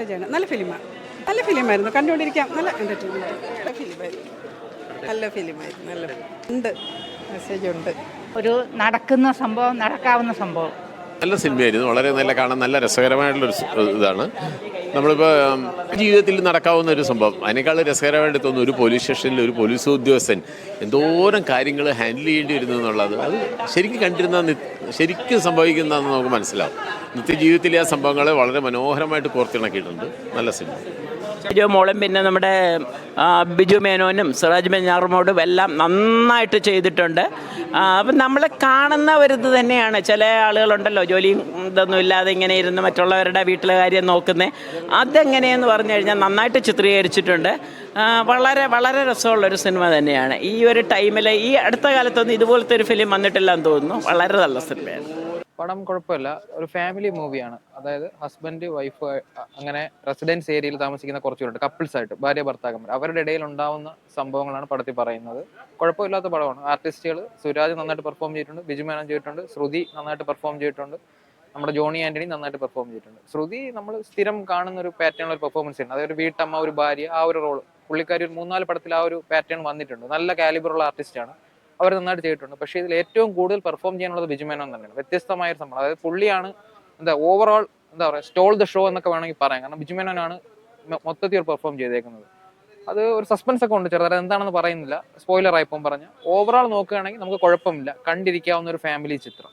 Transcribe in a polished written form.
മെസ്സേജാണ്. നല്ല ഫിലിമാണ്. നല്ല ഫിലിമായിരുന്നു, കണ്ടുകൊണ്ടിരിക്കാം. നല്ല എൻ്റർടൈൻമെൻറ്റ്. നല്ല ഫിലിമായിരുന്നു. നല്ല ഫിലിമായിരുന്നു. നല്ല ഉണ്ട്, മെസ്സേജ് ഉണ്ട്. ഒരു നടക്കുന്ന സംഭവം, നടക്കാവുന്ന സംഭവം. നല്ല സിനിമയായിരുന്നു. വളരെ നല്ല കാണാൻ നല്ല രസകരമായിട്ടുള്ളൊരു ഇതാണ്. നമ്മളിപ്പോൾ ജീവിതത്തിൽ നടക്കാവുന്ന ഒരു സംഭവം. അതിനേക്കാൾ രസകരമായിട്ട് തോന്നുന്നു ഒരു പോലീസ് സ്റ്റേഷനിൽ ഒരു പോലീസ് ഉദ്യോഗസ്ഥൻ എന്തോരം കാര്യങ്ങൾ ഹാൻഡിൽ ചെയ്യേണ്ടി വരുന്നു എന്നുള്ളത്. അത് ശരിക്കും കണ്ടിരുന്ന ശരിക്കും സംഭവിക്കുന്നതെന്ന് നമുക്ക് മനസ്സിലാവും. നിത്യജീവിതത്തിലെ ആ സംഭവങ്ങളെ വളരെ മനോഹരമായിട്ട് കോർത്തിണക്കിയിട്ടുണ്ട്. നല്ല സിനിമ. ബിജു മോളും പിന്നെ നമ്മുടെ ബിജു മേനോനും സിറാജ് ബെഞ്ഞാറുമോടും എല്ലാം നന്നായിട്ട് ചെയ്തിട്ടുണ്ട്. അപ്പം നമ്മൾ കാണുന്ന ഒരിത് തന്നെയാണ്. ചില ആളുകളുണ്ടല്ലോ ജോലിയും ഇതൊന്നും ഇല്ലാതെ ഇങ്ങനെ ഇരുന്ന് മറ്റുള്ളവരുടെ വീട്ടിലെ കാര്യം നോക്കുന്നത്. അതെങ്ങനെയെന്ന് പറഞ്ഞു കഴിഞ്ഞാൽ നന്നായിട്ട് ചിത്രീകരിച്ചിട്ടുണ്ട്. വളരെ വളരെ രസമുള്ളൊരു സിനിമ തന്നെയാണ്. ഈ ഒരു ടൈമിൽ ഈ അടുത്ത കാലത്തൊന്നും ഇതുപോലത്തെ ഒരു ഫിലിം വന്നിട്ടില്ലെന്ന് തോന്നുന്നു. വളരെ നല്ല സിനിമയാണ്. പടം കുഴപ്പമില്ല. ഒരു ഫാമിലി മൂവിയാണ്. അതായത് ഹസ്ബൻഡ് വൈഫ് അങ്ങനെ റെസിഡൻസ് ഏരിയയിൽ താമസിക്കുന്ന കുറച്ച് പേരുണ്ട്, കപ്പിൾസ് ആയിട്ട്, ഭാര്യ ഭർത്താക്കന്മാർ. അവരുടെ ഇടയിൽ ഉണ്ടാവുന്ന സംഭവങ്ങളാണ് പടത്തിൽ പറയുന്നത്. കുഴപ്പമില്ലാത്ത പടമാണ്. ആർട്ടിസ്റ്റുകൾ സുരാജ് നന്നായിട്ട് പെർഫോം ചെയ്തിട്ടുണ്ട്, ബിജു മേനോൻ ചെയ്തിട്ടുണ്ട്, ശ്രുതി നന്നായിട്ട് പെർഫോം ചെയ്തിട്ടുണ്ട്, നമ്മുടെ ജോണി ആന്റണി നന്നായിട്ട് പെർഫോം ചെയ്തിട്ടുണ്ട്. ശ്രുതി നമ്മൾ സ്ഥിരം കാണുന്ന ഒരു പാറ്റേണുള്ള ഒരു പെർഫോമൻസ് ആണ്. അതായത് ഒരു വീട്ടമ്മ, ഒരു ഭാര്യ, ആ ഒരു റോൾ പുള്ളിക്കാരി ഒരു 3-4 പടത്തിൽ ആ ഒരു പാറ്റേൺ വന്നിട്ടുണ്ട്. നല്ല കാലിബറുള്ള ആർട്ടിസ്റ്റാണ്. അവർ നന്നായിട്ട് ചെയ്തിട്ടുണ്ട്. പക്ഷേ ഇതിൽ ഏറ്റവും കൂടുതൽ പെർഫോം ചെയ്യാനുള്ളത് ബിജു മേനോൻ തന്നെയാണ്. വ്യത്യസ്തമായ ഒരു സംഭവം. അതായത് പുള്ളിയാണ് ഓവറോൾ സ്റ്റോൾ ദ ഷോ എന്നൊക്കെ വേണമെങ്കിൽ പറയാം. കാരണം ബിജു മേനോനാണ് മൊത്തത്തിൽ ഒരു പെർഫോം ചെയ്തേക്കുന്നത്. അത് ഒരു സസ്പെൻസ് ഒക്കെ ഉണ്ട് ചെറുതായിട്ട്, എന്താണെന്ന് പറയുന്നില്ല, സ്പോയിലർ ആയിപ്പം പറഞ്ഞ. ഓവറോൾ നോക്കുകയാണെങ്കിൽ നമുക്ക് കുഴപ്പമില്ല, കണ്ടിരിക്കാവുന്ന ഒരു ഫാമിലി ചിത്രം.